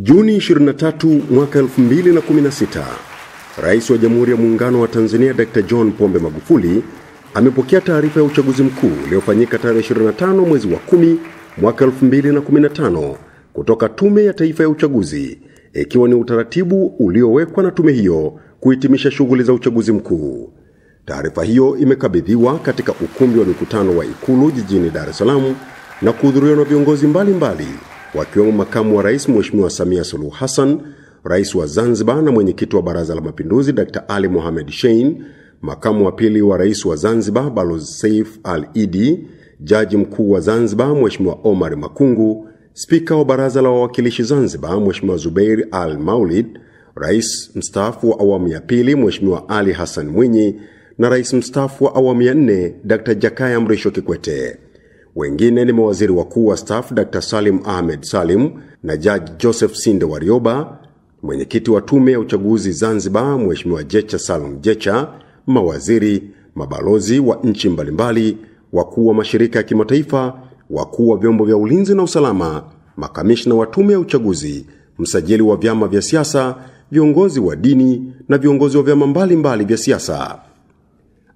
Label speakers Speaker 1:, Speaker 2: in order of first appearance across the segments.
Speaker 1: Juni 23 mwaka 2016, Rais wa Jamhuri ya Muungano wa Tanzania Dr. John Pombe Magufuli amepokea taarifa ya uchaguzi mkuu uliofanyika tarehe 25 mwezi wa 10 mwaka 2015 kutoka Tume ya Taifa ya Uchaguzi, ikiwa ni utaratibu uliowekwa na tume hiyo kuhitimisha shughuli za uchaguzi mkuu. Taarifa hiyo imekabidhiwa katika ukumbi wa mikutano wa Ikulu jijini Dar es Salaam na kuhudhuriwa na viongozi mbalimbali wakiwemo Makamu wa Rais Mheshimiwa Samia Suluhu Hassan, Rais wa Zanzibar na Mwenyekiti wa Baraza la Mapinduzi Dr. Ali Mohamed Shein, Makamu wa Pili wa Rais wa Zanzibar Balozi Saif Al-Idi, Jaji Mkuu wa Zanzibar Mheshimiwa Omar Makungu, Spika wa Baraza la Wawakilishi Zanzibar Mheshimiwa Zubair Al-Maulid, Rais mstaafu wa awamu ya pili Mheshimiwa Ali Hassan Mwinyi na Rais mstaafu wa awamu ya 4 Dr. Jakaya Mrisho Kikwete. Wengine ni mawaziri wakuu wa staff Dr. Salim Ahmed Salim na Judge Joseph Sinde Warioba, mwenyekiti wa Tume ya Uchaguzi Zanzibar Mheshimiwa Jecha Salum Jecha, mawaziri, mabalozi wa nchi mbalimbali, wakuu wa mashirika ya kimataifa, wakuu wa vyombo vya ulinzi na usalama, makamishna wa Tume ya Uchaguzi, msajili wa vyama vya siasa, viongozi wa dini na viongozi wa vyama mbalimbali vya siasa.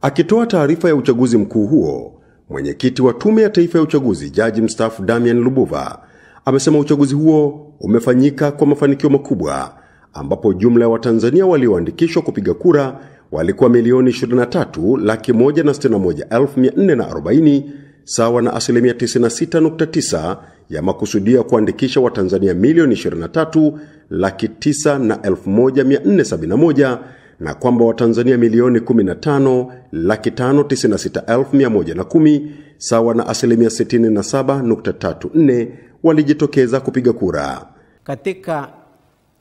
Speaker 1: Akitoa taarifa ya uchaguzi mkuu huo, mwenyekiti wa Tume ya Taifa ya Uchaguzi Jaji mstaafu Damian Lubuva amesema uchaguzi huo umefanyika kwa mafanikio makubwa, ambapo jumla ya Watanzania walioandikishwa kupiga kura walikuwa milioni 23,161,440, sawa na 96.9% ya makusudio ya kuandikisha Watanzania milioni 23,901,471, na kwamba Watanzania milioni 15,596,110, sawa na 67.34% walijitokeza kupiga kura.
Speaker 2: Katika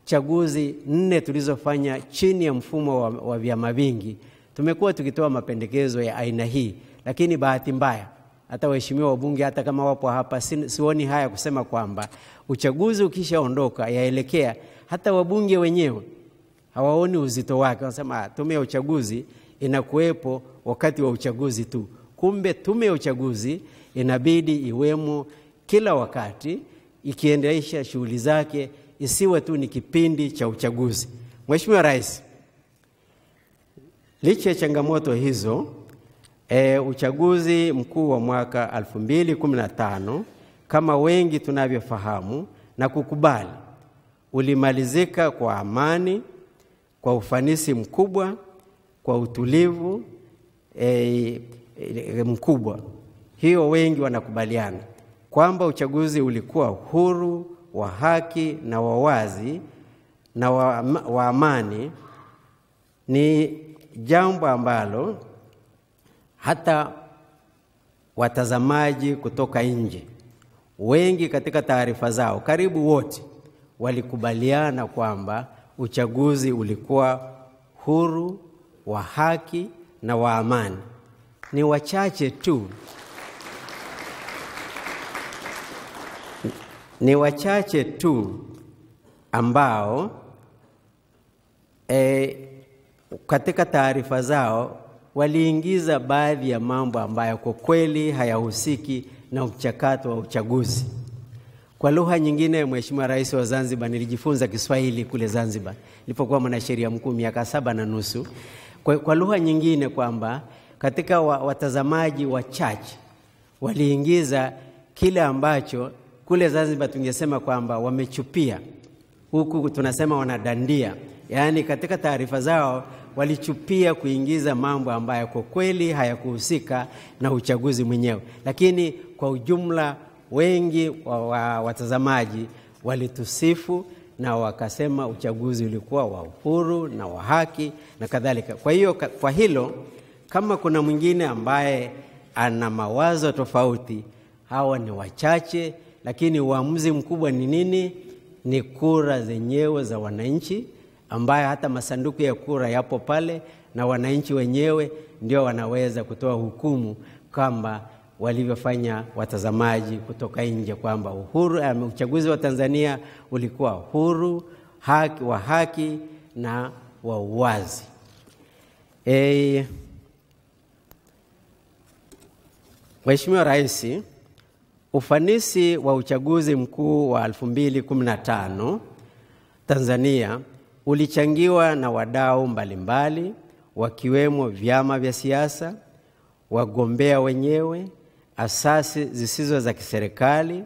Speaker 2: chaguzi 4 tulizofanya chini ya mfumo wa vyama vingi, tumekuwa tukitoa mapendekezo ya aina hii, lakini bahati mbaya hata waheshimiwa wabunge, hata kama wapo hapa, sioni haya kusema kwamba uchaguzi ukishaondoka yaelekea hata wabunge wenyewe hawaoni uzito wake. Wanasema tume ya uchaguzi inakuwepo wakati wa uchaguzi tu. Kumbe tume ya uchaguzi inabidi iwemo kila wakati ikiendelea shughuli zake, isiwe tu ni kipindi cha uchaguzi. Mheshimiwa Rais, licha ya changamoto hizo, uchaguzi mkuu wa mwaka 2015 kama wengi tunavyofahamu na kukubali, ulimalizika kwa amani, kwa ufanisi mkubwa, kwa utulivu mkubwa. Hiyo wengi wanakubaliana kwamba uchaguzi ulikuwa huru, wa haki na wa wazi na wa amani. Ni jambo ambalo hata watazamaji kutoka nje wengi katika taarifa zao, karibu wote, walikubaliana kwamba uchaguzi ulikuwa huru, wa haki na wa amani. Ni wachache tu ambao katika taarifa zao waliingiza baadhi ya mambo ambayo kwa kweli hayahusiki na mchakato wa uchaguzi. Kwa lugha nyingine, Mheshimiwa Rais wa Zanzibar, nilijifunza Kiswahili kule Zanzibar nilipokuwa mwanasheria mkuu miaka 7.5. Kwa lugha nyingine kwamba katika watazamaji wachache waliingiza kile ambacho kule Zanzibar tungesema kwamba wamechupia, huku tunasema wanadandia. Yaani katika taarifa zao walichupia kuingiza mambo ambayo kwa kweli hayakuhusika na uchaguzi mwenyewe. Lakini kwa ujumla wengi wa watazamaji walitusifu na wakasema uchaguzi ulikuwa wa uhuru na wa haki na kadhalika. Kwa hiyo kwa hilo, kama kuna mwingine ambaye ana mawazo tofauti, hawa ni wachache, lakini uamuzi mkubwa ni nini? Ni kura zenyewe za wananchi, ambayo hata masanduku ya kura yapo pale, na wananchi wenyewe ndio wanaweza kutoa hukumu kwamba walivyofanya watazamaji kutoka nje kwamba uchaguzi wa Tanzania ulikuwa huru, wa haki na wa uwazi. Mheshimiwa Rais, ufanisi wa uchaguzi mkuu wa 2015 Tanzania ulichangiwa na wadau mbalimbali wakiwemo vyama vya siasa, wagombea wenyewe, asasi zisizo za kiserikali,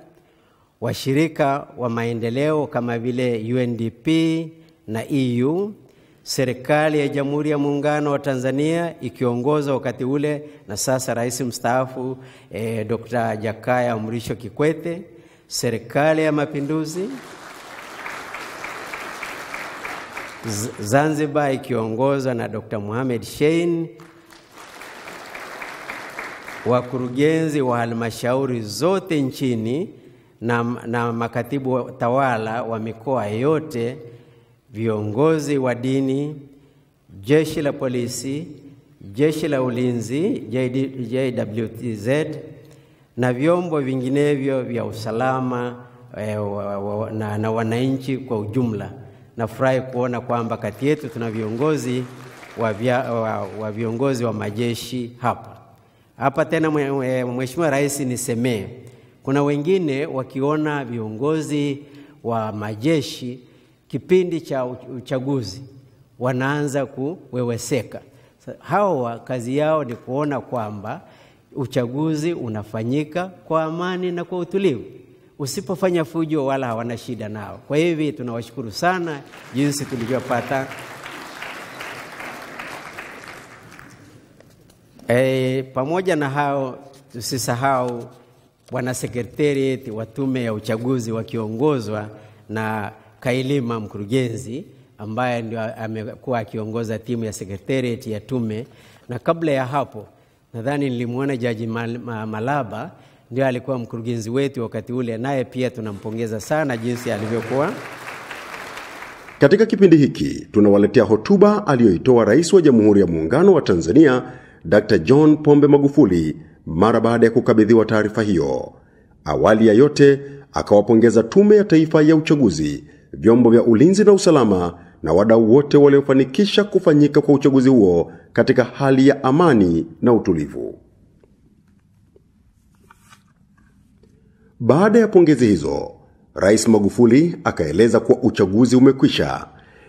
Speaker 2: washirika wa maendeleo kama vile UNDP na EU, serikali ya Jamhuri ya Muungano wa Tanzania ikiongozwa wakati ule na sasa Rais mstaafu Dr. Jakaya Mrisho Kikwete, serikali ya Mapinduzi, Zanzibar ikiongozwa na Dr. Mohamed Shein, wakurugenzi wa halmashauri zote nchini na makatibu tawala wa mikoa yote, viongozi wa dini, jeshi la polisi, jeshi la ulinzi JWTZ na vyombo vinginevyo vya usalama na wananchi kwa ujumla. Nafurahi kuona kwamba kati yetu tuna viongozi wa viongozi wa majeshi hapa. Tena Mheshimiwa Rais, nisemee, kuna wengine wakiona viongozi wa majeshi kipindi cha uchaguzi wanaanza kuweweseka. Hawa kazi yao ni kuona kwamba uchaguzi unafanyika kwa amani na kwa utulivu. Usipofanya fujo wala hawana shida nao. Kwa hivi tunawashukuru sana jinsi tulivyopata. Pamoja na hao, tusisahau Bwana Secretariat wa Tume ya Uchaguzi wakiongozwa na Kailima mkurugenzi, ambaye ndio amekuwa akiongoza timu ya Secretariat ya tume. Na kabla ya hapo nadhani nilimuona Jaji Malaba ndio alikuwa mkurugenzi wetu wakati ule, naye pia tunampongeza sana jinsi alivyokuwa.
Speaker 1: Katika kipindi hiki tunawaletea hotuba aliyoitoa Rais wa Jamhuri ya Muungano wa Tanzania Dr. John Pombe Magufuli mara baada ya kukabidhiwa taarifa hiyo. Awali ya yote akawapongeza Tume ya Taifa ya Uchaguzi, vyombo vya ulinzi na usalama na wadau wote waliofanikisha kufanyika kwa uchaguzi huo katika hali ya amani na utulivu. Baada ya pongezi hizo, Rais Magufuli akaeleza kuwa uchaguzi umekwisha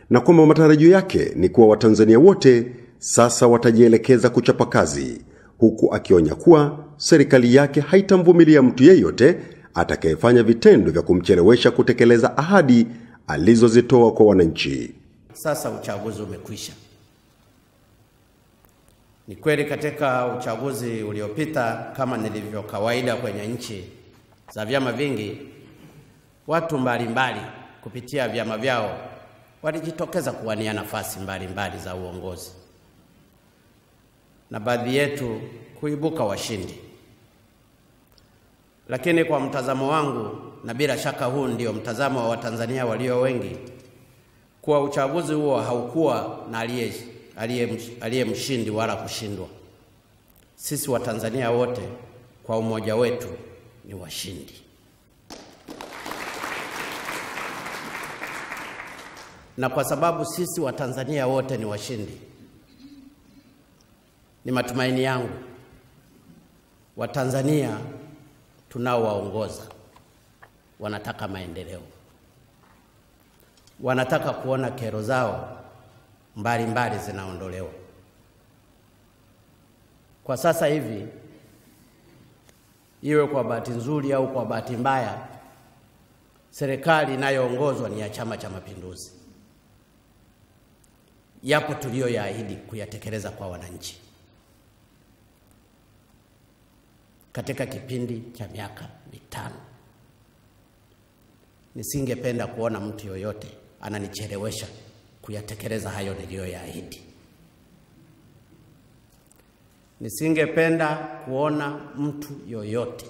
Speaker 1: na kwamba matarajio yake ni kuwa Watanzania wote sasa watajielekeza kuchapa kazi, huku akionya kuwa serikali yake haitamvumilia mtu yeyote atakayefanya vitendo vya kumchelewesha kutekeleza ahadi alizozitoa kwa wananchi.
Speaker 3: Sasa uchaguzi umekwisha. Ni kweli katika uchaguzi uliopita, kama nilivyo kawaida kwenye nchi za vyama vingi, watu mbalimbali kupitia vyama vyao walijitokeza kuwania nafasi mbalimbali za uongozi, na baadhi yetu kuibuka washindi. Lakini kwa mtazamo wangu, na bila shaka huu ndio mtazamo wa Watanzania walio wengi, kuwa uchaguzi huo haukuwa na aliye mshindi wala kushindwa. Sisi Watanzania wote kwa umoja wetu ni washindi. Na kwa sababu sisi Watanzania wote ni washindi, ni matumaini yangu Watanzania tunaowaongoza wanataka maendeleo, wanataka kuona kero zao mbalimbali zinaondolewa. Kwa sasa hivi, iwe kwa bahati nzuri au kwa bahati mbaya, serikali inayoongozwa ni ya Chama cha Mapinduzi. Yapo tuliyoyaahidi kuyatekeleza kwa wananchi katika kipindi cha miaka 5. Nisingependa kuona mtu yoyote ananichelewesha kuyatekeleza hayo niliyoyaahidi. Nisingependa kuona mtu yoyote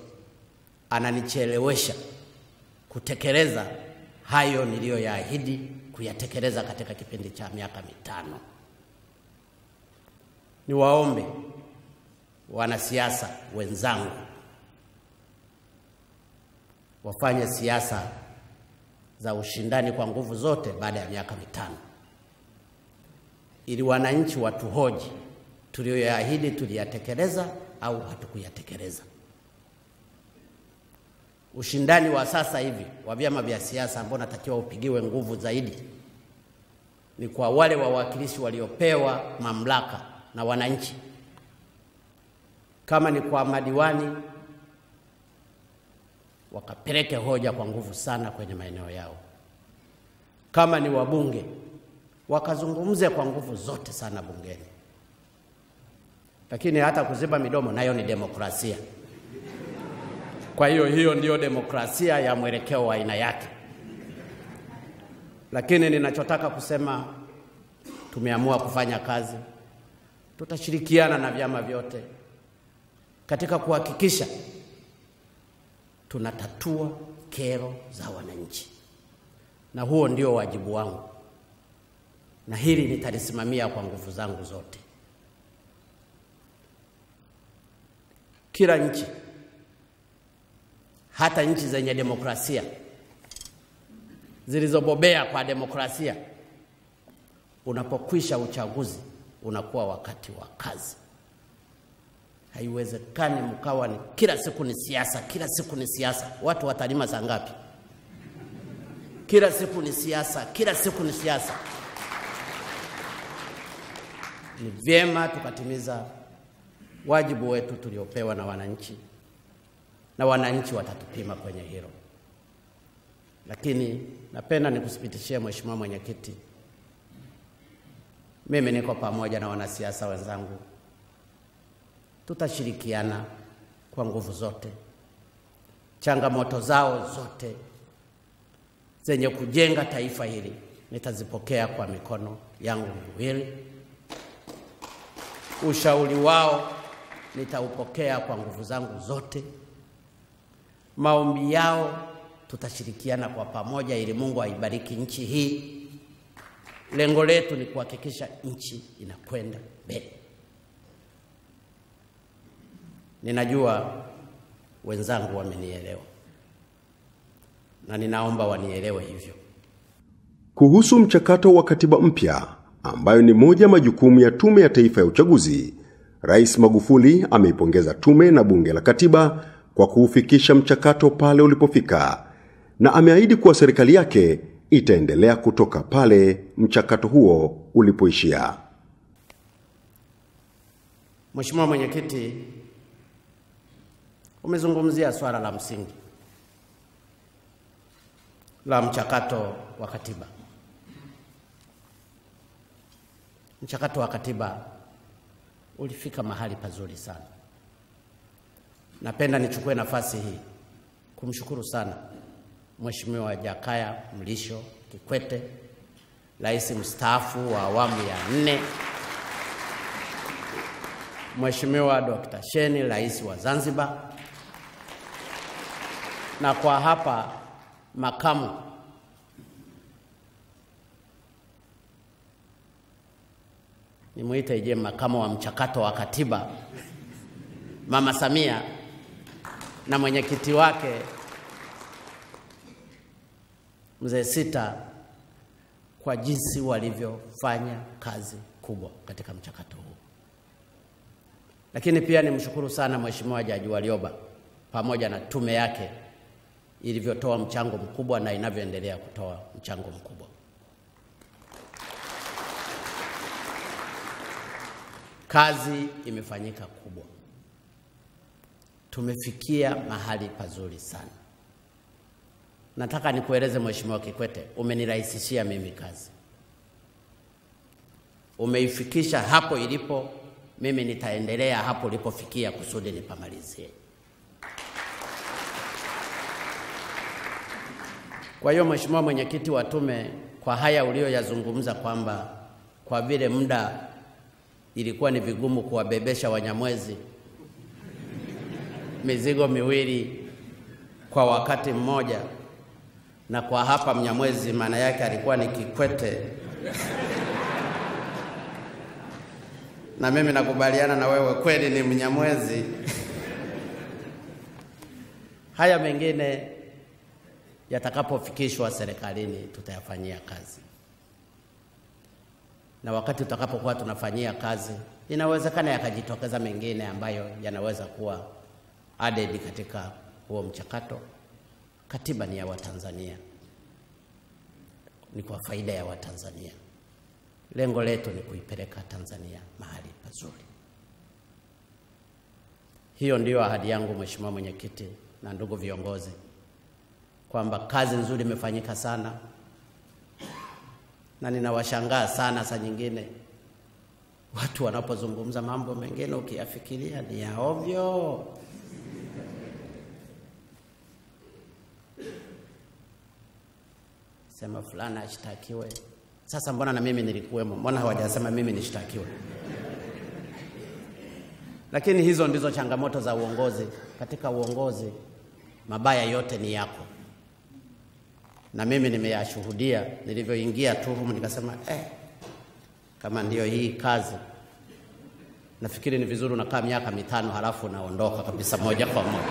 Speaker 3: ananichelewesha kutekeleza hayo niliyoyaahidi kuyatekeleza katika kipindi cha miaka 5. Niwaombe wanasiasa wenzangu wafanye siasa za ushindani kwa nguvu zote baada ya miaka 5, ili wananchi watuhoji tuliyoyaahidi tuliyatekeleza au hatukuyatekeleza. ushindani wa sasa hivi wa vyama vya siasa ambao natakiwa upigiwe nguvu zaidi ni kwa wale wawakilishi waliopewa mamlaka na wananchi. Kama ni kwa madiwani, wakapeleke hoja kwa nguvu sana kwenye maeneo yao. Kama ni wabunge, wakazungumze kwa nguvu zote sana bungeni. Lakini hata kuziba midomo nayo ni demokrasia. Kwa hiyo ndio demokrasia ya mwelekeo wa aina yake. Lakini ninachotaka kusema, tumeamua kufanya kazi. Tutashirikiana na vyama vyote katika kuhakikisha tunatatua kero za wananchi. Na huo ndio wajibu wangu. Na hili nitalisimamia kwa nguvu zangu zote. Kila nchi, hata nchi zenye demokrasia, zilizobobea kwa demokrasia, unapokwisha uchaguzi unakuwa wakati wa kazi. Haiwezekani mkawa ni kila siku ni siasa, kila siku ni siasa. Watu watalima saa ngapi? Kila siku ni siasa, kila siku ni siasa. Ni vyema tukatimiza wajibu wetu tuliopewa na wananchi, na wananchi watatupima kwenye hilo. Lakini napenda nikuthibitishie Mheshimiwa Mwenyekiti, mimi niko pamoja na wanasiasa wenzangu. Tutashirikiana kwa nguvu zote. Changamoto zao zote zenye kujenga taifa hili nitazipokea kwa mikono yangu miwili. Ushauri wao nitaupokea kwa nguvu zangu zote. Maombi yao tutashirikiana kwa pamoja ili Mungu aibariki nchi hii. Lengo letu ni kuhakikisha nchi inakwenda mbele. Ninajua wenzangu wamenielewa, na ninaomba wanielewe hivyo.
Speaker 1: Kuhusu mchakato wa katiba mpya ambayo ni moja majukumu ya Tume ya Taifa ya Uchaguzi, Rais Magufuli ameipongeza tume na bunge la katiba kwa kuufikisha mchakato pale ulipofika, na ameahidi kuwa serikali yake itaendelea kutoka pale mchakato huo ulipoishia.
Speaker 3: Mheshimiwa Mwenyekiti, umezungumzia swala la msingi la mchakato wa katiba. Mchakato wa katiba ulifika mahali pazuri sana. Napenda nichukue nafasi hii kumshukuru sana Mheshimiwa Jakaya Mlisho Kikwete, Rais mstaafu wa awamu ya 4, Mheshimiwa Dr. Sheni, Rais wa Zanzibar, na kwa hapa makamu nimuite makamu wa mchakato wa katiba Mama Samia, na mwenyekiti wake Mzee Sita, kwa jinsi walivyofanya kazi kubwa katika mchakato huu. Lakini pia nimshukuru sana Mheshimiwa Jaji Warioba pamoja na tume yake ilivyotoa mchango mkubwa na inavyoendelea kutoa mchango mkubwa. Kazi imefanyika kubwa. Tumefikia mahali pazuri sana. Nataka nikueleze Mheshimiwa Kikwete, umenirahisishia mimi kazi. Umeifikisha hapo ilipo, mimi nitaendelea hapo ulipofikia kusudi nipamalizie. Kwa hiyo Mheshimiwa Mwenyekiti wa tume, kwa haya ulioyazungumza kwamba kwa vile muda ilikuwa ni vigumu kuwabebesha Wanyamwezi mizigo miwili kwa wakati mmoja, na kwa hapa Mnyamwezi maana yake alikuwa ni Kikwete, na mimi nakubaliana na wewe, kweli ni Mnyamwezi. Haya mengine yatakapofikishwa serikalini tutayafanyia kazi. Na wakati tutakapokuwa tunafanyia kazi, inawezekana yakajitokeza mengine ambayo yanaweza kuwa added katika huo mchakato. Katiba ni ya Watanzania, ni kwa faida ya Watanzania. Lengo letu ni kuipeleka Tanzania mahali pazuri. Hiyo ndiyo ahadi yangu, Mheshimiwa Mwenyekiti na ndugu viongozi, kwamba kazi nzuri imefanyika sana, na ninawashangaa sana saa nyingine watu wanapozungumza mambo mengine ukiyafikiria ni ya ovyo. Sema fulana ashtakiwe. Sasa mbona na mimi nilikuwemo? Mbona hawajasema mimi nishtakiwe? Lakini hizo ndizo changamoto za uongozi. Katika uongozi mabaya yote ni yako. Na mimi nimeyashuhudia. Nilivyoingia tu humu nikasema kama ndio hii kazi, nafikiri ni vizuri unakaa miaka 5 halafu unaondoka kabisa moja kwa moja.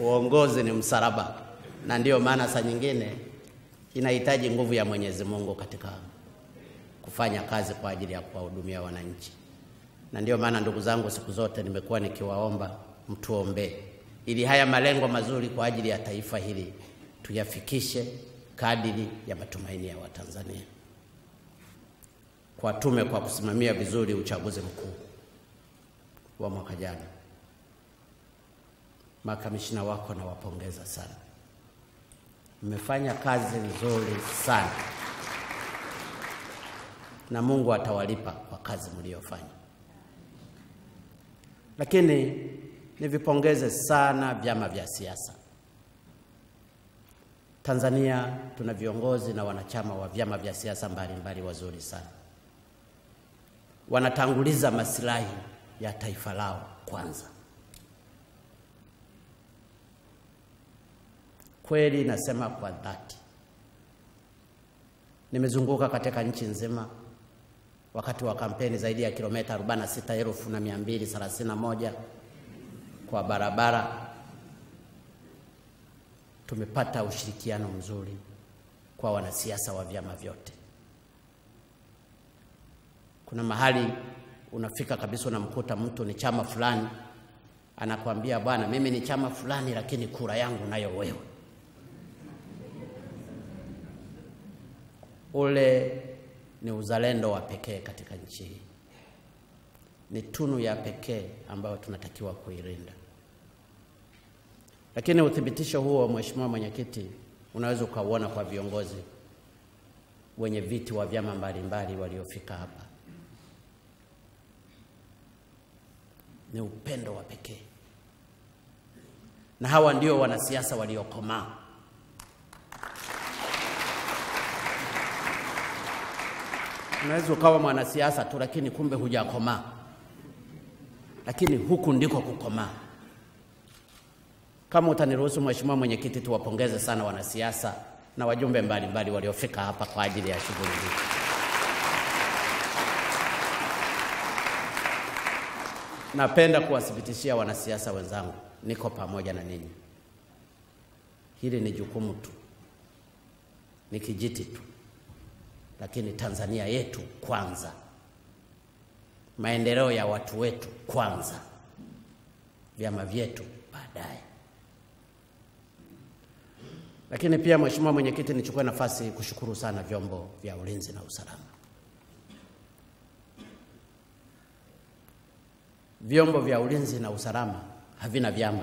Speaker 3: Uongozi ni msalaba, na ndio maana saa nyingine inahitaji nguvu ya Mwenyezi Mungu katika kufanya kazi kwa ajili ya kuwahudumia wananchi. Na ndio maana ndugu zangu, siku zote nimekuwa nikiwaomba mtuombee ili haya malengo mazuri kwa ajili ya taifa hili tuyafikishe kadiri ya matumaini ya Watanzania. Kwa tume kwa kusimamia vizuri uchaguzi mkuu wa mwaka jana, makamishina wako na wapongeza sana. Mmefanya kazi nzuri sana, na Mungu atawalipa kwa kazi mliofanya. Lakini nivipongeze sana vyama vya siasa. Tanzania tuna viongozi na wanachama wa vyama vya siasa mbalimbali wazuri sana. Wanatanguliza maslahi ya taifa lao kwanza. Kweli nasema kwa dhati. Nimezunguka katika nchi nzima wakati wa kampeni zaidi ya kilomita 46,231 kwa barabara. Tumepata ushirikiano mzuri kwa wanasiasa wa vyama vyote. Kuna mahali unafika kabisa unamkuta mtu ni chama fulani, anakuambia bwana, mimi ni chama fulani lakini kura yangu nayo wewe. Ule ni uzalendo wa pekee katika nchi hii. Ni tunu ya pekee ambayo tunatakiwa kuilinda. Lakini uthibitisho huo, Mheshimiwa Mwenyekiti, unaweza ukauona kwa viongozi wenye viti wa vyama mbalimbali waliofika hapa. Ni upendo wa pekee. Na hawa ndio wanasiasa waliokomaa. Unaweza ukawa mwanasiasa tu lakini kumbe hujakomaa. Lakini huku ndiko kukomaa. Kama utaniruhusu Mheshimiwa Mwenyekiti, tuwapongeze sana wanasiasa na wajumbe mbalimbali waliofika hapa kwa ajili ya shughuli hii. Napenda kuwathibitishia wanasiasa wenzangu, niko pamoja na ninyi. Hili ni jukumu tu, ni kijiti tu, lakini Tanzania yetu kwanza, maendeleo ya watu wetu kwanza, vyama vyetu baadaye. Lakini pia Mheshimiwa Mwenyekiti, nichukue nafasi kushukuru sana vyombo vya ulinzi na usalama. Vyombo vya ulinzi na usalama havina vyama.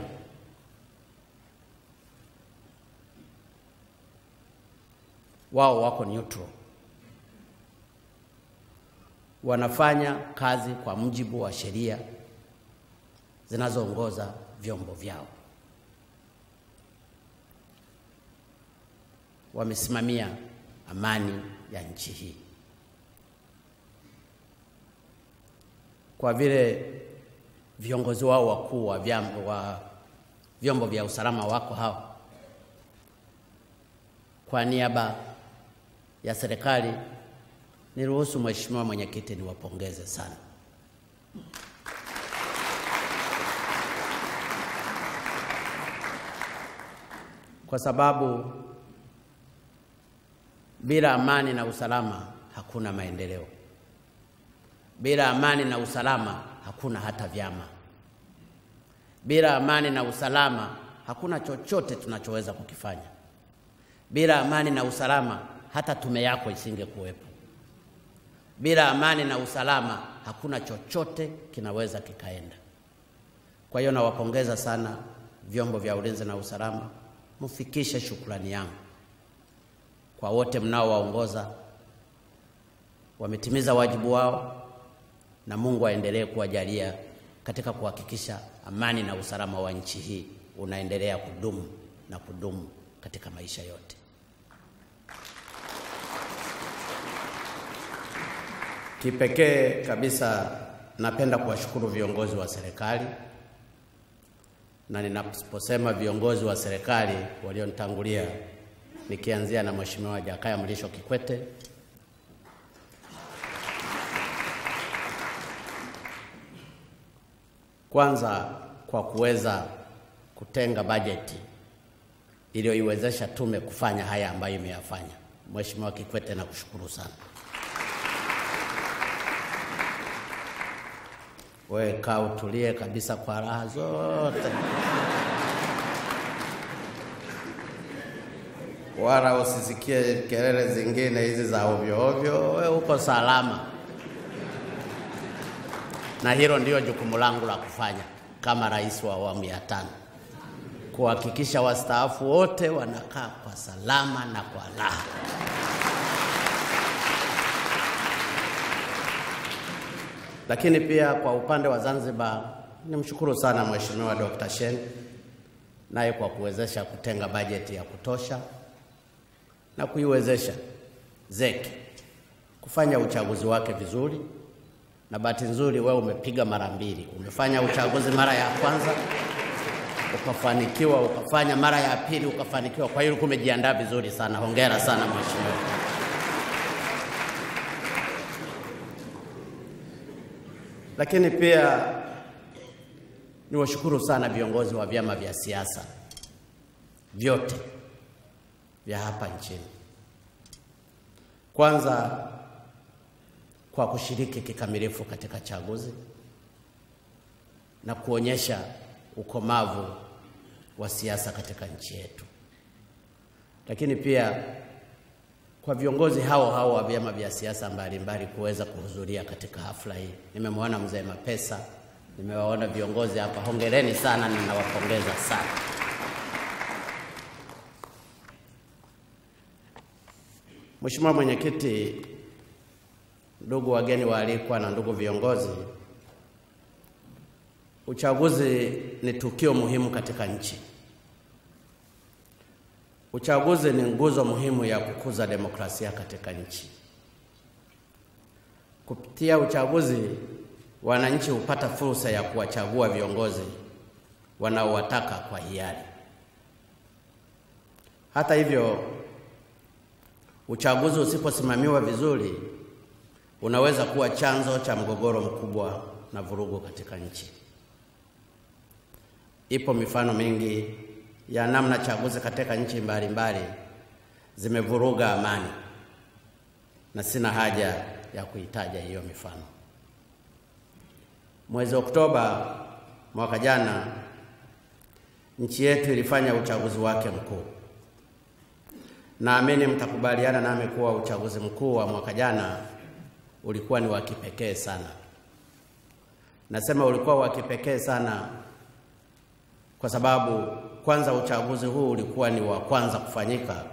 Speaker 3: Wao wako neutral. Wanafanya kazi kwa mujibu wa sheria zinazoongoza vyombo vyao. Wamesimamia amani ya nchi hii. Kwa vile viongozi wao wakuu wa vyombo vya usalama wako hao, kwa niaba ya serikali niruhusu Mheshimiwa Mwenyekiti niwapongeze sana. Kwa sababu bila amani na usalama hakuna maendeleo. Bila amani na usalama hakuna hata vyama. Bila amani na usalama hakuna chochote tunachoweza kukifanya. Bila amani na usalama hata tume yako isingekuwepo. Bila amani na usalama hakuna chochote kinaweza kikaenda. Kwa hiyo nawapongeza sana vyombo vya ulinzi na usalama, mfikishe shukrani yangu kwa wote mnaowaongoza. Wametimiza wajibu wao, na Mungu aendelee kuwajalia katika kuhakikisha amani na usalama wa nchi hii unaendelea kudumu na kudumu katika maisha yote. Kipekee kabisa napenda kuwashukuru viongozi wa serikali, na ninaposema viongozi wa serikali walionitangulia, nikianzia na Mheshimiwa Jakaya Mrisho Kikwete, kwanza kwa kuweza kutenga bajeti iliyoiwezesha tume kufanya haya ambayo imeyafanya. Mheshimiwa Kikwete, nakushukuru sana. Wewe kaa utulie kabisa kwa raha zote. Wala usisikie kelele zingine hizi za ovyo ovyo. Wewe uko salama. Na hilo ndio jukumu langu la kufanya kama rais wa awamu ya 5. Kuhakikisha wastaafu wote wanakaa kwa salama na kwa raha. Lakini pia kwa upande wa Zanzibar, nimshukuru sana Mheshimiwa Dr. Shein naye kwa kuwezesha kutenga bajeti ya kutosha na kuiwezesha ZEC kufanya uchaguzi wake vizuri. Na bahati nzuri wewe umepiga mara 2. Umefanya uchaguzi mara ya kwanza ukafanikiwa, ukafanya mara ya pili ukafanikiwa. Kwa hiyo umejiandaa vizuri sana. Hongera sana mheshimiwa. Lakini pia niwashukuru sana viongozi wa vyama vya siasa vyote vya hapa nchini. Kwanza kwa kushiriki kikamilifu katika chaguzi na kuonyesha ukomavu wa siasa katika nchi yetu. Lakini pia kwa viongozi hao wa vyama vya siasa mbalimbali kuweza kuhudhuria katika hafla hii. Nimemwona mzee Mapesa, nimewaona viongozi hapa. Hongereni sana, ninawapongeza sana. Mheshimiwa Mwenyekiti, ndugu wageni waalikwa na ndugu viongozi, uchaguzi ni tukio muhimu katika nchi. Uchaguzi ni nguzo muhimu ya kukuza demokrasia katika nchi. Kupitia uchaguzi, wananchi hupata fursa ya kuwachagua viongozi wanaowataka kwa hiari. Hata hivyo, uchaguzi usiposimamiwa vizuri unaweza kuwa chanzo cha mgogoro mkubwa na vurugu katika nchi. Ipo mifano mingi ya namna chaguzi katika nchi mbalimbali zimevuruga amani, na sina haja ya kuitaja hiyo mifano. Mwezi Oktoba mwaka jana, nchi yetu ilifanya uchaguzi wake mkuu. Naamini mtakubaliana nami kuwa uchaguzi mkuu wa mwaka jana ulikuwa ni wa kipekee sana. Nasema ulikuwa wa kipekee sana kwa sababu kwanza uchaguzi huu ulikuwa ni wa kwanza kufanyika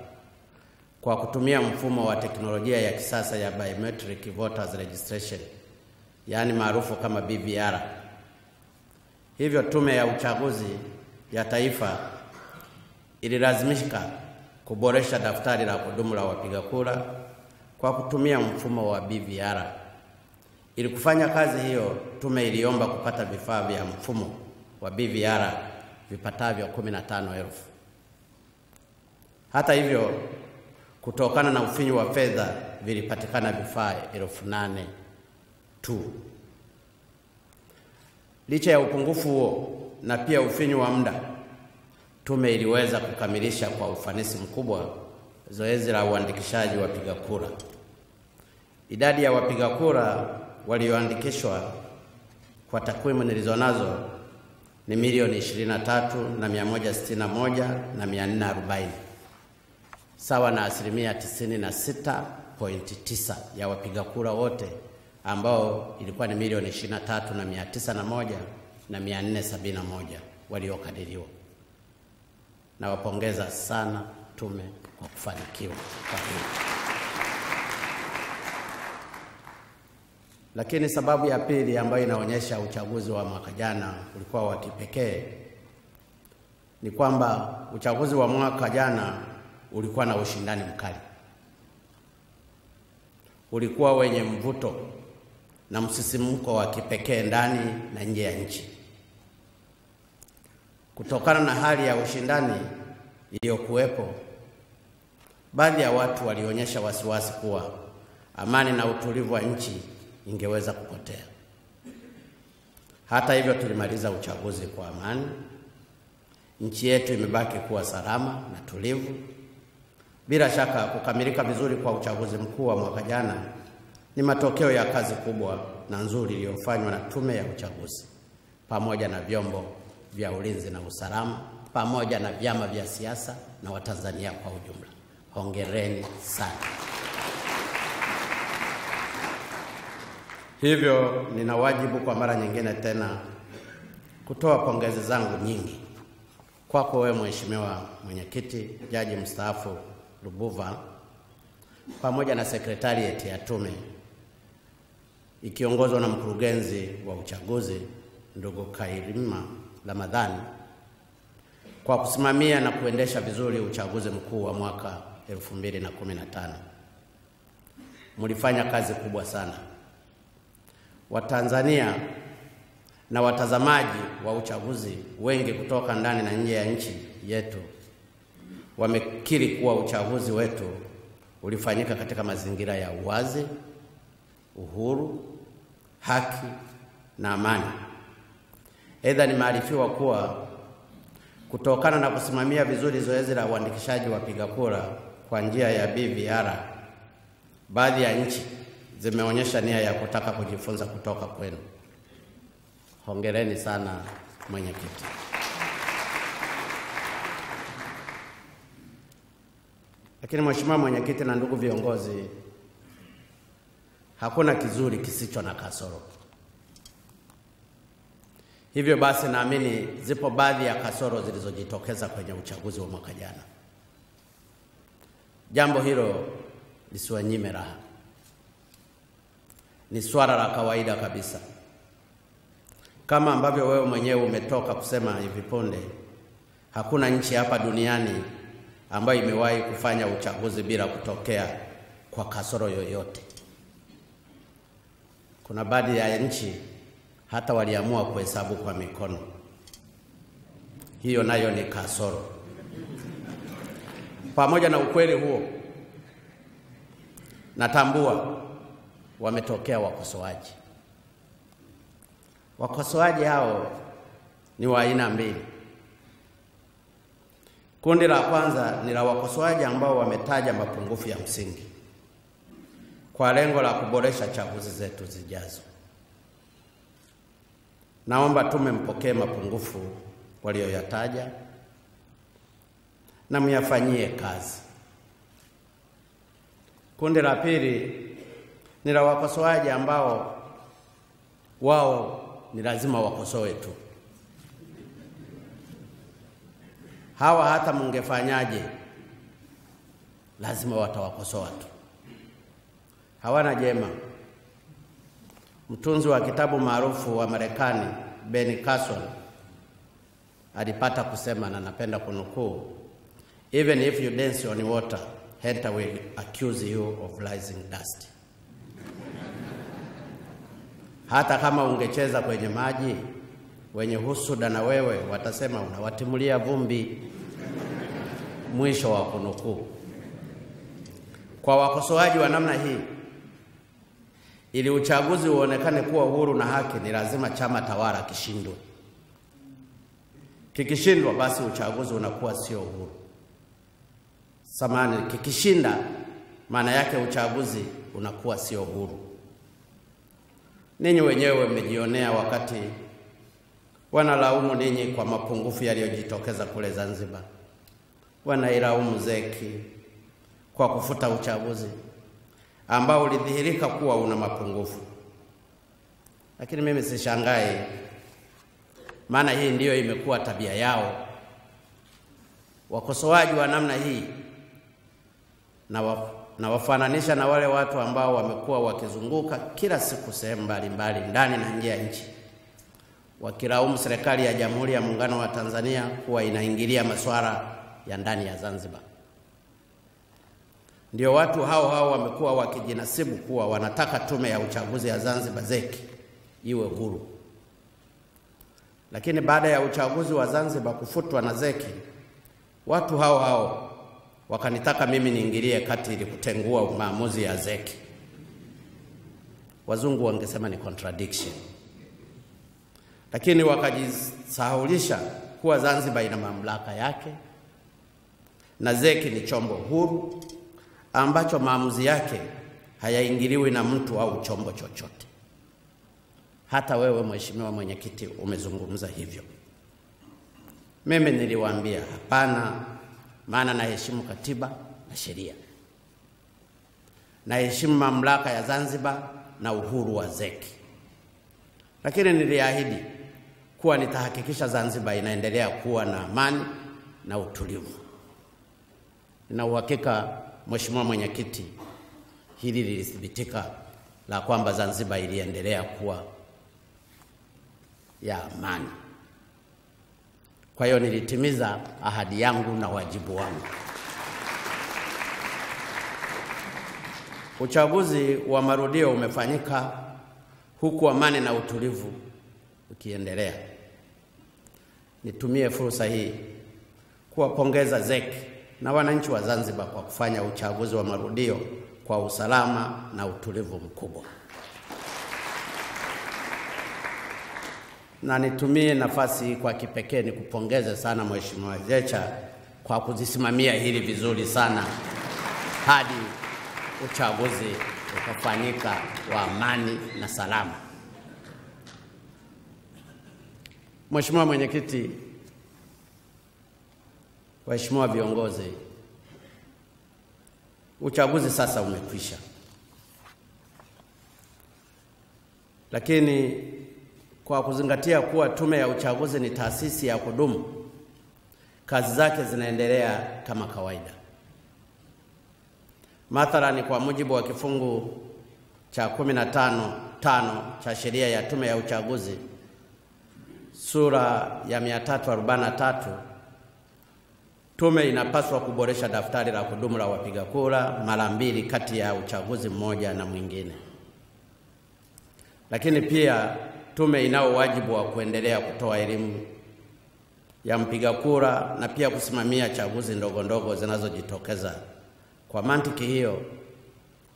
Speaker 3: kwa kutumia mfumo wa teknolojia ya kisasa ya biometric voters registration, yaani maarufu kama BVR. Hivyo Tume ya Uchaguzi ya Taifa ililazimika kuboresha daftari la kudumu la wapiga kura kwa kutumia mfumo wa BVR. Ili kufanya kazi hiyo, tume iliomba kupata vifaa vya mfumo wa BVR vipatavyo 15,000. Hata hivyo, kutokana na ufinyu wa fedha vilipatikana vifaa 8,000 tu. Licha ya upungufu huo na pia ufinyu wa muda, tume iliweza kukamilisha kwa ufanisi mkubwa zoezi la uandikishaji wa wapiga kura. Idadi ya wapiga kura walioandikishwa kwa takwimu nilizonazo ni milioni 23,161,440, sawa na 96.9% ya wapiga kura wote, ambao ilikuwa ni milioni 23,901,471 waliokadiriwa. Nawapongeza sana tume kwa kufanikiwa kwa hili. Lakini sababu ya pili ambayo inaonyesha uchaguzi wa mwaka jana ulikuwa wa kipekee ni kwamba uchaguzi wa mwaka jana ulikuwa na ushindani mkali. Ulikuwa wenye mvuto na msisimko wa kipekee ndani na nje ya nchi. Kutokana na hali ya ushindani iliyokuwepo, baadhi ya watu walionyesha wasiwasi kuwa amani na utulivu wa nchi ingeweza kupotea. Hata hivyo, tulimaliza uchaguzi kwa amani. Nchi yetu imebaki kuwa salama na tulivu. Bila shaka, kukamilika vizuri kwa uchaguzi mkuu wa mwaka jana ni matokeo ya kazi kubwa na nzuri iliyofanywa na tume ya uchaguzi pamoja na vyombo vya ulinzi na usalama pamoja na vyama vya siasa na Watanzania kwa ujumla. Hongereni sana. Hivyo nina wajibu kwa mara nyingine tena kutoa pongezi zangu nyingi kwako wewe Mheshimiwa Mwenyekiti, Jaji mstaafu Lubuva, pamoja na sekretarieti ya tume ikiongozwa na mkurugenzi wa uchaguzi ndugu Kairima Ramadhani, kwa kusimamia na kuendesha vizuri uchaguzi mkuu wa mwaka 2015. Mlifanya kazi kubwa sana. Watanzania na watazamaji wa uchaguzi wengi kutoka ndani na nje ya nchi yetu wamekiri kuwa uchaguzi wetu ulifanyika katika mazingira ya uwazi, uhuru, haki na amani. Aidha, nimearifiwa kuwa kutokana na kusimamia vizuri zoezi la uandikishaji wa wapiga kura kwa njia ya BVR, baadhi ya nchi zimeonyesha nia ya kutaka kujifunza kutoka kwenu. Hongereni sana Mwenyekiti. Lakini Mheshimiwa Mwenyekiti na ndugu viongozi, hakuna kizuri kisicho na kasoro. Hivyo basi, naamini zipo baadhi ya kasoro zilizojitokeza kwenye uchaguzi wa mwaka jana. Jambo hilo lisiwanyime raha. Ni swala la kawaida kabisa. Kama ambavyo wewe mwenyewe umetoka kusema hivi punde, hakuna nchi hapa duniani ambayo imewahi kufanya uchaguzi bila kutokea kwa kasoro yoyote. Kuna baadhi ya nchi hata waliamua kuhesabu kwa mikono. Hiyo nayo ni kasoro. Pamoja na ukweli huo, natambua wametokea wakosoaji. Wakosoaji hao ni wa aina mbili. Kundi la kwanza ni la wakosoaji ambao wametaja mapungufu ya msingi kwa lengo la kuboresha chaguzi zetu zijazo. Naomba tume mpokee mapungufu walioyataja na myafanyie kazi. Kundi la pili ni la wakosoaji ambao wao ni lazima wakosoe tu. Hawa hata mungefanyaje, lazima watawakosoa tu. Hawana jema. Mtunzi wa kitabu maarufu wa Marekani Ben Carson alipata kusema, na napenda kunukuu, "Even if you dance on water, Henta will accuse you of rising dust." Hata kama ungecheza kwenye maji, wenye husuda na wewe watasema unawatimulia vumbi. Mwisho wa kunukuu. Kwa wakosoaji wa namna hii, ili uchaguzi uonekane kuwa huru na haki, ni lazima chama tawala kishindwe. Kikishindwa, basi uchaguzi unakuwa sio huru. Samahani, kikishinda, maana yake uchaguzi unakuwa sio huru. Ninyi wenyewe mmejionea wakati wanalaumu ninyi kwa mapungufu yaliyojitokeza kule Zanzibar. Wanailaumu ZEC kwa kufuta uchaguzi ambao ulidhihirika kuwa una mapungufu. Lakini mimi sishangai, maana hii ndiyo imekuwa tabia yao. Wakosoaji wa namna hii na wafananisha na wale watu ambao wamekuwa wakizunguka kila siku sehemu mbalimbali ndani na nje ya nchi, wakilaumu serikali ya Jamhuri ya Muungano wa Tanzania kuwa inaingilia masuala ya ndani ya Zanzibar. Ndio watu hao wamekuwa wakijinasibu kuwa wanataka tume ya uchaguzi ya Zanzibar ZEC iwe huru. Lakini baada ya uchaguzi wa Zanzibar kufutwa na ZEC, watu hao wakanitaka mimi niingilie kati ili kutengua maamuzi ya ZEC. Wazungu wangesema ni contradiction. Lakini wakajisahulisha kuwa Zanzibar ina mamlaka yake na ZEC ni chombo huru ambacho maamuzi yake hayaingiliwi na mtu au chombo chochote. Hata wewe Mheshimiwa Mwenyekiti umezungumza hivyo. Mimi niliwaambia hapana, maana naheshimu katiba na sheria. Naheshimu mamlaka ya Zanzibar na uhuru wa ZEC. Lakini niliahidi kuwa nitahakikisha Zanzibar inaendelea kuwa na amani na utulivu. Na uhakika Mheshimiwa Mwenyekiti, hili lilithibitika la kwamba Zanzibar iliendelea kuwa ya amani. Kwa hiyo nilitimiza ahadi yangu na wajibu wangu. Uchaguzi wa marudio umefanyika huku amani na utulivu ukiendelea. Nitumie fursa hii kuwapongeza ZEC na wananchi wa Zanzibar kwa kufanya uchaguzi wa marudio kwa usalama na utulivu mkubwa. Na nitumie nafasi hii kwa kipekee nikupongeze sana Mheshimiwa Jecha kwa kuzisimamia hili vizuri sana hadi uchaguzi ukafanyika wa amani na salama. Mheshimiwa Mwenyekiti, waheshimiwa viongozi, uchaguzi sasa umekwisha. Lakini kwa kuzingatia kuwa tume ya uchaguzi ni taasisi ya kudumu, kazi zake zinaendelea kama kawaida. Mathalani, kwa mujibu wa kifungu cha 15(5) cha sheria ya tume ya uchaguzi sura ya 343, tume inapaswa kuboresha daftari la kudumu la wapiga kura mara 2 kati ya uchaguzi mmoja na mwingine. Lakini pia tume inao wajibu wa kuendelea kutoa elimu ya mpiga kura na pia kusimamia chaguzi ndogo ndogo zinazojitokeza. Kwa mantiki hiyo,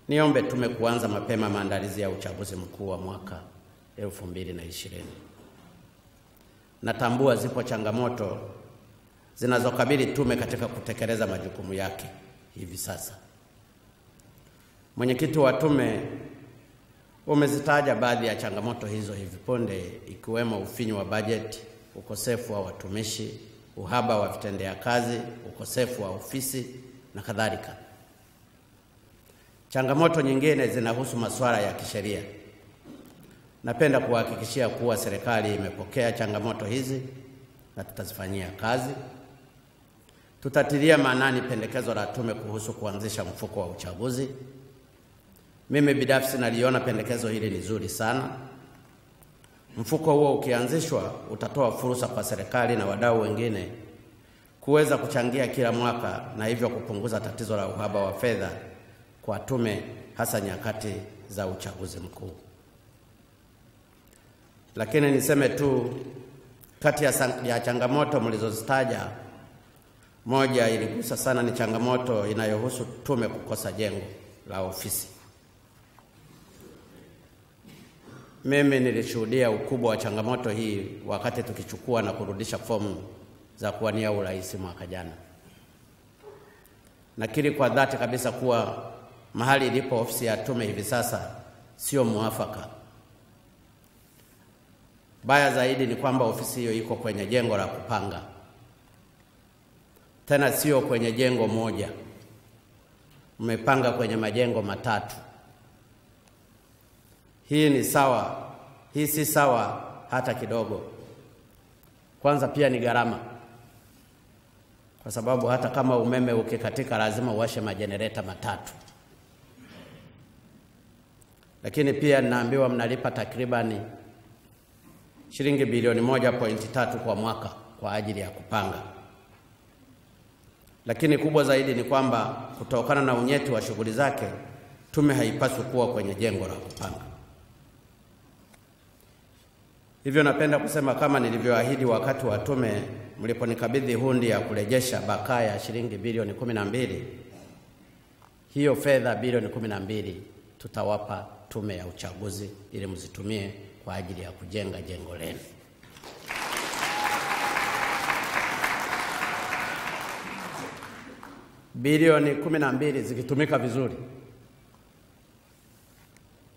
Speaker 3: niombe tume kuanza mapema maandalizi ya uchaguzi mkuu wa mwaka 2020. Natambua zipo changamoto zinazokabili tume katika kutekeleza majukumu yake hivi sasa. Mwenyekiti wa tume umezitaja baadhi ya changamoto hizo hivi punde, ikiwemo ufinyu wa bajeti, ukosefu wa watumishi, uhaba wa vitendea kazi, ukosefu wa ofisi na kadhalika. Changamoto nyingine zinahusu masuala ya kisheria. Napenda kuhakikishia kuwa serikali imepokea changamoto hizi na tutazifanyia kazi. Tutatilia maanani pendekezo la tume kuhusu kuanzisha mfuko wa uchaguzi. Mimi binafsi naliona pendekezo hili ni zuri sana. Mfuko huo ukianzishwa utatoa fursa kwa serikali na wadau wengine kuweza kuchangia kila mwaka na hivyo kupunguza tatizo la uhaba wa fedha kwa tume, hasa nyakati za uchaguzi mkuu. Lakini niseme tu, kati ya changamoto mlizozitaja, moja iligusa sana ni changamoto inayohusu tume kukosa jengo la ofisi. Mimi nilishuhudia ukubwa wa changamoto hii wakati tukichukua na kurudisha fomu za kuwania urais mwaka jana. Nakiri kwa dhati kabisa kuwa mahali ilipo ofisi ya tume hivi sasa sio muafaka. Baya zaidi ni kwamba ofisi hiyo iko kwenye jengo la kupanga, tena sio kwenye jengo moja, mmepanga kwenye majengo matatu. Hii si sawa hata kidogo. Kwanza pia ni gharama, kwa sababu hata kama umeme ukikatika lazima uwashe majenereta matatu. Lakini pia naambiwa mnalipa takribani shilingi bilioni 1.3 kwa mwaka kwa ajili ya kupanga. Lakini kubwa zaidi ni kwamba kutokana na unyeti wa shughuli zake, tume haipaswi kuwa kwenye jengo la kupanga. Hivyo napenda kusema kama nilivyoahidi wakati wa tume mliponikabidhi hundi ya kurejesha bakaya ya shilingi bilioni 12, hiyo fedha bilioni 12 tutawapa tume ya uchaguzi ili mzitumie kwa ajili ya kujenga jengo lenu. Bilioni 12 zikitumika vizuri,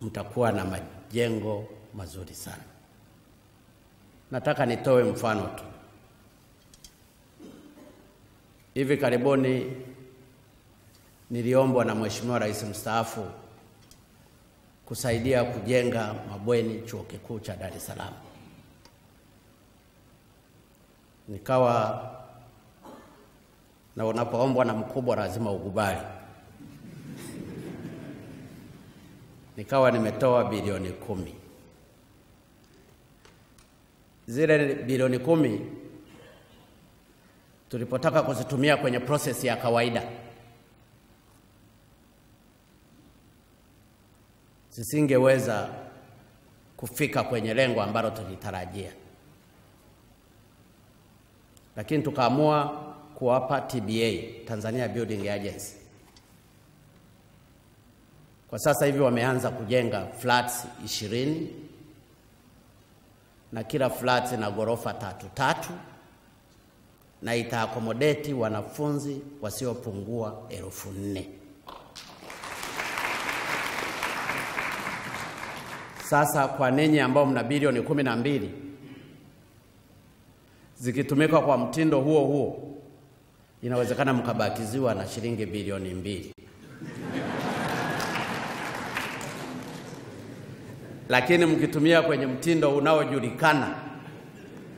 Speaker 3: mtakuwa na majengo mazuri sana. Nataka nitoe mfano tu. Hivi karibuni niliombwa na Mheshimiwa Rais mstaafu kusaidia kujenga mabweni Chuo Kikuu cha Dar es Salaam. Nikawa na unapoombwa na mkubwa lazima ukubali. Nikawa nimetoa bilioni 10. Zile bilioni 10 tulipotaka kuzitumia kwenye process ya kawaida, zisingeweza kufika kwenye lengo ambalo tulitarajia. Lakini tukaamua kuwapa TBA, Tanzania Building Agency. Kwa sasa hivi wameanza kujenga flats 20 na kila flats na ghorofa 3 na ita-accommodate wanafunzi wasiopungua 4,000. Sasa kwa ninyi ambao mna bilioni 12, zikitumika kwa mtindo huo huo, inawezekana mkabakiziwa na shilingi bilioni 2. Lakini mkitumia kwenye mtindo unaojulikana,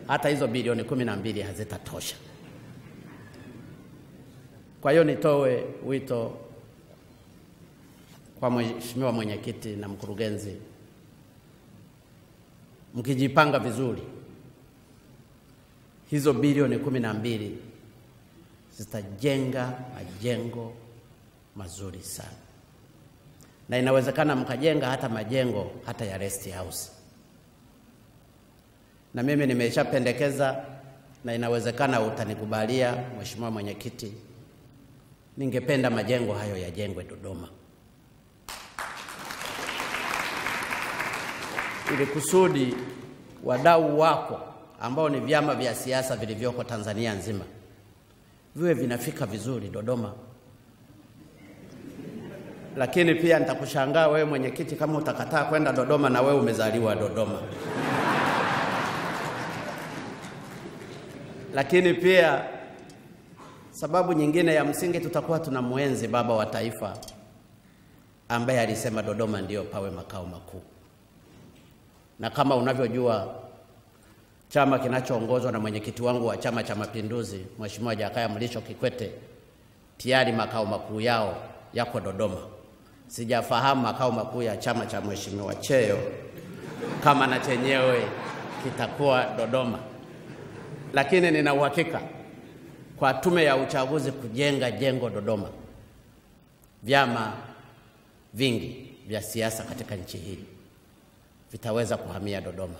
Speaker 3: hata hizo bilioni 12 hazitatosha. Kwa hiyo nitoe wito kwa Mheshimiwa Mwenyekiti na mkurugenzi, mkijipanga vizuri, hizo bilioni 12 zitajenga majengo mazuri sana. Na inawezekana mkajenga hata majengo hata ya rest house. Na mimi nimeshapendekeza, na inawezekana utanikubalia Mheshimiwa Mwenyekiti, ningependa majengo hayo yajengwe Dodoma, ili kusudi wadau wako ambao ni vyama vya siasa vilivyoko Tanzania nzima viwe vinafika vizuri Dodoma. Lakini pia nitakushangaa wewe mwenyekiti kama utakataa kwenda Dodoma na wewe umezaliwa Dodoma. Lakini pia sababu nyingine ya msingi, tutakuwa tunamuenzi baba wa taifa ambaye alisema Dodoma ndio pawe makao makuu. Na kama unavyojua, chama kinachoongozwa na mwenyekiti wangu wa Chama cha Mapinduzi, Mheshimiwa Jakaya Mrisho Kikwete, tayari makao makuu yao yako Dodoma. Sijafahamu makao makuu ya chama cha Mheshimiwa Cheyo kama na chenyewe kitakuwa Dodoma. Lakini nina uhakika kwa tume ya uchaguzi kujenga jengo Dodoma, vyama vingi vya siasa katika nchi hii vitaweza kuhamia Dodoma.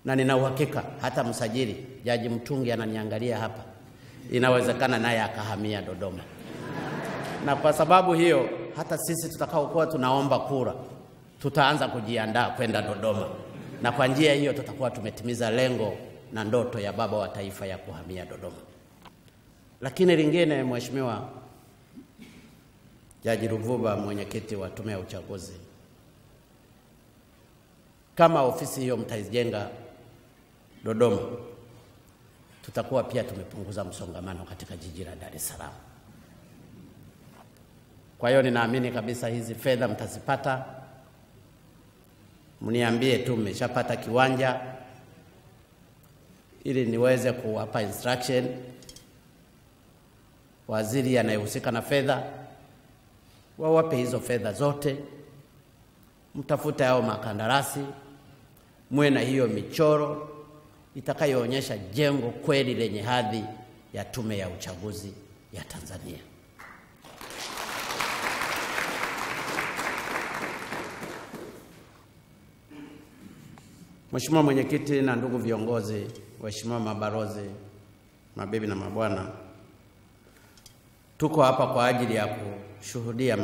Speaker 3: Na nina uhakika hata msajili Jaji Mtungi ananiangalia hapa, inawezekana naye akahamia Dodoma. Na kwa sababu hiyo, hata sisi tutakaokuwa tunaomba kura tutaanza kujiandaa kwenda Dodoma. Na kwa njia hiyo tutakuwa tumetimiza lengo na ndoto ya baba wa taifa ya kuhamia Dodoma. Lakini lingine, Mheshimiwa Jaji Ruvuba, mwenyekiti wa tume ya uchaguzi, kama ofisi hiyo mtaijenga Dodoma, tutakuwa pia tumepunguza msongamano katika jiji la Dar es Salaam. Kwa hiyo ninaamini kabisa hizi fedha mtazipata. Mniambie tu mmeshapata kiwanja ili niweze kuwapa instruction waziri anayehusika na fedha wawape hizo fedha zote, mtafute hao makandarasi, muwe na hiyo michoro itakayoonyesha jengo kweli lenye hadhi ya Tume ya Uchaguzi ya Tanzania. Mheshimiwa Mwenyekiti na ndugu viongozi, waheshimiwa mabalozi, mabibi na mabwana, tuko hapa kwa ajili ya kushuhudia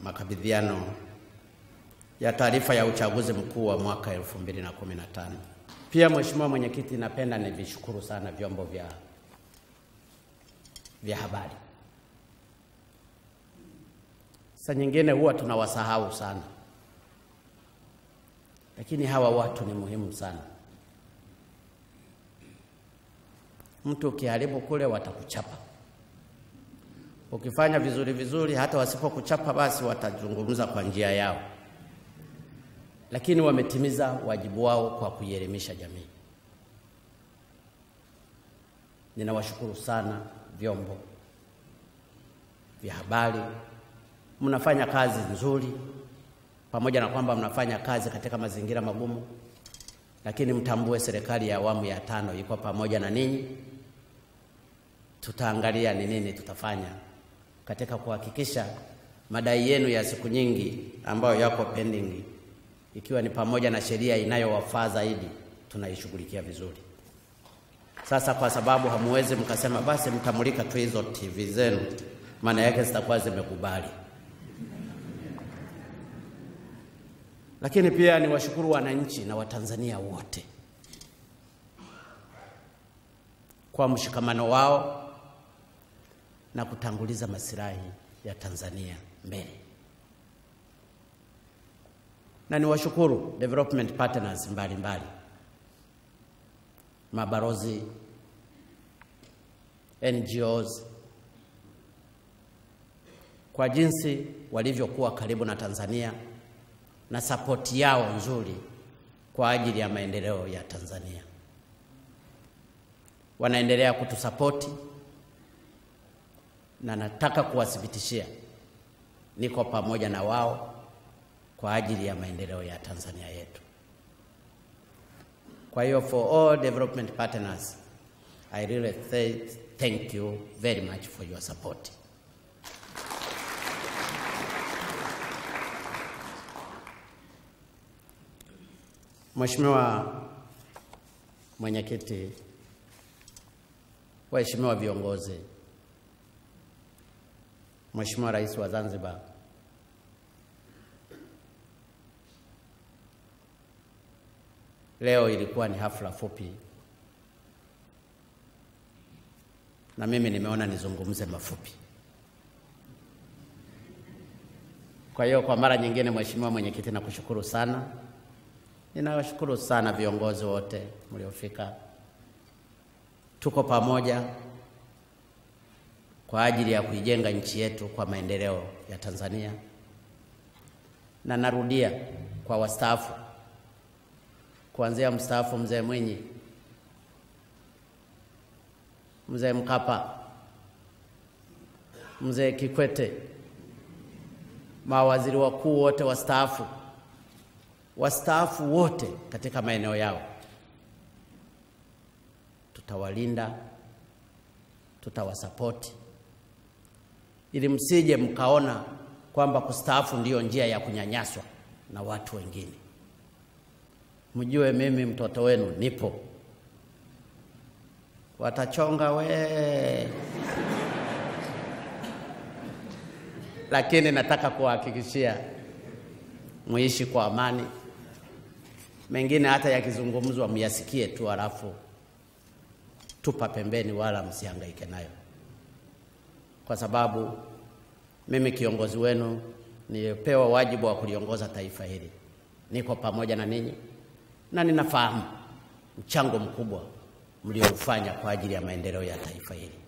Speaker 3: makabidhiano ya taarifa ya uchaguzi mkuu wa mwaka 2015. Pia Mheshimiwa Mwenyekiti, napenda nivishukuru sana vyombo vya habari. Saa nyingine huwa tunawasahau sana, lakini hawa watu ni muhimu sana. Mtu ukiharibu kule watakuchapa, ukifanya vizuri hata wasipokuchapa basi watazungumza kwa njia yao, lakini wametimiza wajibu wao kwa kuielimisha jamii. Ninawashukuru sana vyombo vya habari, mnafanya kazi nzuri, pamoja na kwamba mnafanya kazi katika mazingira magumu, lakini mtambue serikali ya awamu ya 5 iko pamoja na ninyi. Tutaangalia ni nini tutafanya katika kuhakikisha madai yenu ya siku nyingi ambayo yako pending, ikiwa ni pamoja na sheria inayowafaa zaidi, tunaishughulikia vizuri. Sasa kwa sababu hamuwezi mkasema basi mtamulika tu hizo TV zenu, maana yake zitakuwa zimekubali. Lakini pia ni washukuru wananchi na Watanzania wote kwa mshikamano wao na kutanguliza maslahi ya Tanzania mbele. Na ni washukuru development partners mbalimbali, mabalozi, NGOs, kwa jinsi walivyokuwa karibu na Tanzania na support yao nzuri kwa ajili ya maendeleo ya Tanzania. Wanaendelea kutusapoti na nataka kuwathibitishia niko pamoja na wao kwa ajili ya maendeleo ya Tanzania yetu. Kwa hiyo for all development partners, I really thank you very much for your support. Mheshimiwa Mwenyekiti, waheshimiwa viongozi, Mheshimiwa Rais wa Zanzibar, leo ilikuwa ni hafla fupi na mimi nimeona nizungumze mafupi. Kwa hiyo kwa mara nyingine, Mheshimiwa Mwenyekiti, nakushukuru sana. Ninawashukuru sana viongozi wote mliofika. Tuko pamoja kwa ajili ya kuijenga nchi yetu kwa maendeleo ya Tanzania. Na narudia kwa wastaafu, kuanzia mstaafu Mzee Mwinyi, Mzee Mkapa, Mzee Kikwete, mawaziri wakuu wote wastaafu wote katika maeneo yao. Tutawalinda, tutawasapoti, ili msije mkaona kwamba kustaafu ndiyo njia ya kunyanyaswa na watu wengine. Mjue mimi mtoto wenu nipo. Watachonga lakini nataka kuhakikishia muishi kwa amani. Mengine hata yakizungumzwa myasikie tu, halafu tupa pembeni, wala msihangaike nayo, kwa sababu mimi kiongozi wenu nimepewa wajibu wa kuliongoza taifa hili. Niko pamoja na ninyi na ninafahamu mchango mkubwa mlioufanya kwa ajili ya maendeleo ya taifa hili.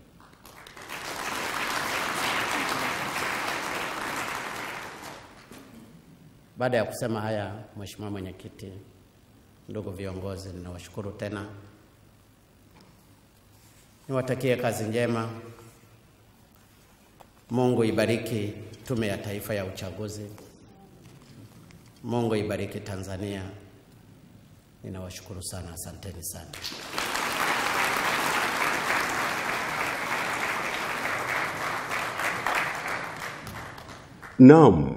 Speaker 3: Baada ya kusema haya, Mheshimiwa Mwenyekiti, ndugu viongozi, ninawashukuru tena. Niwatakie kazi njema. Mungu ibariki Tume ya Taifa ya Uchaguzi. Mungu ibariki Tanzania. Ninawashukuru sana, asanteni sana.
Speaker 1: Naam,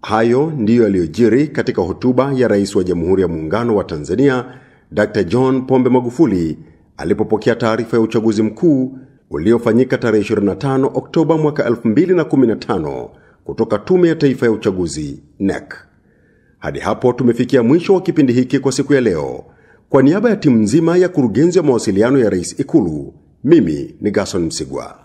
Speaker 1: hayo ndiyo yaliyojiri katika hotuba ya Rais wa Jamhuri ya Muungano wa Tanzania Dr. John Pombe Magufuli alipopokea taarifa ya uchaguzi mkuu uliofanyika tarehe 25 Oktoba mwaka 2015 kutoka Tume ya Taifa ya Uchaguzi NEC. Hadi hapo tumefikia mwisho wa kipindi hiki kwa siku ya leo. Kwa niaba ya timu nzima ya kurugenzi ya mawasiliano ya Rais Ikulu, mimi ni Gerson Msigwa.